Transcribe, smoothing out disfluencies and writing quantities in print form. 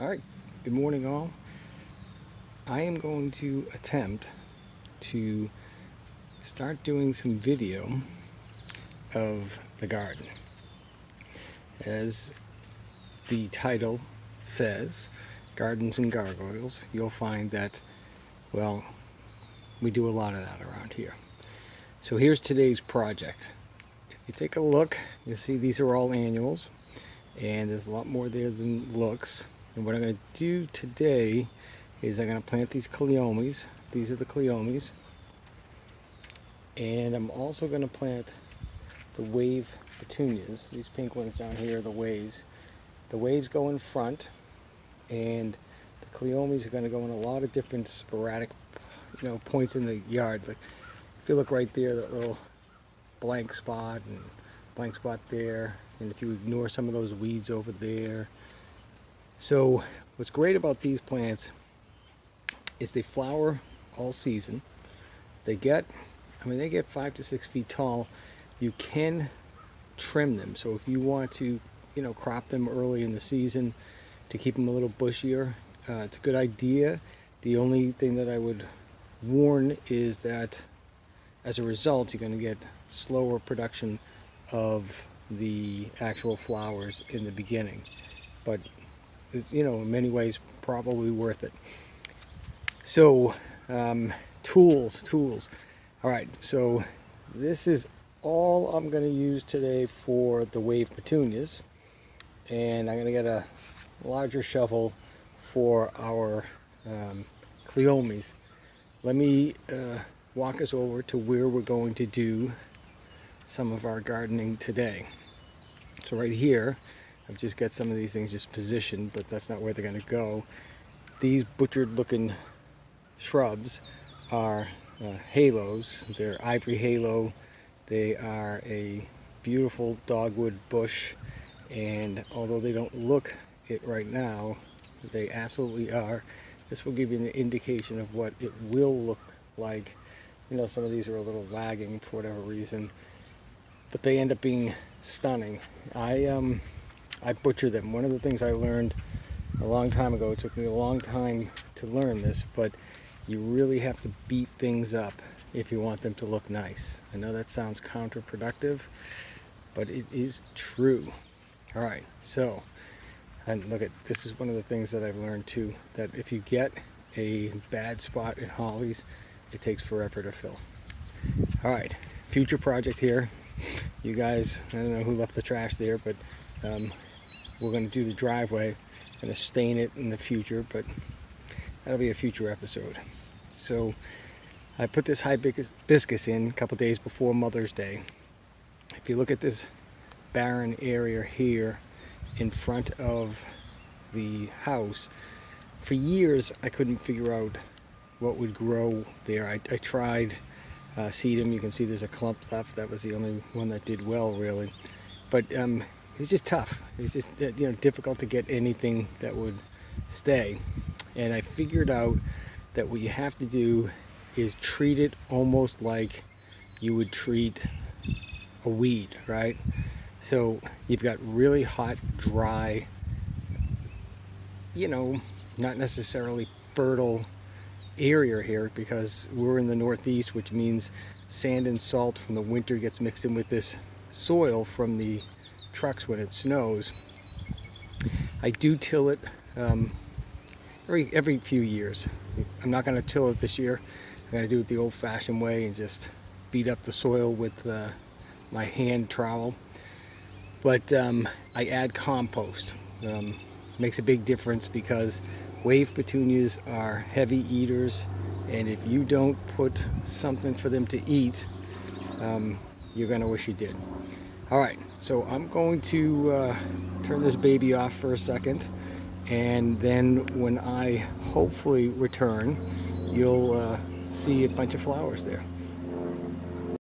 Alright, good morning all. I am going to attempt to start doing some video of the garden. As the title says, Gardens and Gargoyles, you'll find that, well, we do a lot of that around here. So here's today's project. If you take a look, you'll see these are all annuals, and there's a lot more there than looks. And what I'm going to do today is I'm going to plant these cleomes. These are the cleomes. And I'm also going to plant the wave petunias. These pink ones down here are the waves. The waves go in front, and the cleomes are going to go in a lot of different sporadic, points in the yard. Like if you look right there, that little blank spot and blank spot there. And if you ignore some of those weeds over there. So what's great about these plants is they flower all season. They get 5 to 6 feet tall. You can trim them. So if you want to, crop them early in the season to keep them a little bushier, it's a good idea. The only thing that I would warn is that as a result, you're going to get slower production of the actual flowers in the beginning. But it's, in many ways probably worth it. So tools. All right, so this is all I'm going to use today for the wave petunias, and I'm going to get a larger shovel for our cleomes. Let me walk us over to where we're going to do some of our gardening today. So right here, I've just got some of these things just positioned, but that's not where they're going to go. These butchered looking shrubs are halos. They're ivory halo. They are a beautiful dogwood bush, and although they don't look it right now, they absolutely are. This will give you an indication of what it will look like. Some of these are a little lagging for whatever reason, but they end up being stunning. I butcher them. One of the things I learned a long time ago, it took me a long time to learn this, but you really have to beat things up if you want them to look nice. I know that sounds counterproductive, but it is true. All right, so, and look at, this is one of the things that I've learned too, that if you get a bad spot in hollies, it takes forever to fill. All right, future project here. You guys, I don't know who left the trash there, but we're going to do the driveway. I'm going to stain it in the future, but that'll be a future episode. So I put this hibiscus in a couple days before Mother's Day. If you look at this barren area here in front of the house, for years I couldn't figure out what would grow there. I tried sedum. You can see there's a clump left. That was the only one that did well, really. But it's just tough. It's just difficult to get anything that would stay. And I figured out that what you have to do is treat it almost like you would treat a weed, right? So you've got really hot, dry, not necessarily fertile area here, because we're in the Northeast, which means sand and salt from the winter gets mixed in with this soil from the trucks when it snows. I do till it every few years. I'm not going to till it this year. I'm going to do it the old-fashioned way and just beat up the soil with my hand trowel. But I add compost. Makes a big difference, because wave petunias are heavy eaters, and if you don't put something for them to eat, you're going to wish you did. All right, so I'm going to turn this baby off for a second, and then when I hopefully return, you'll see a bunch of flowers there.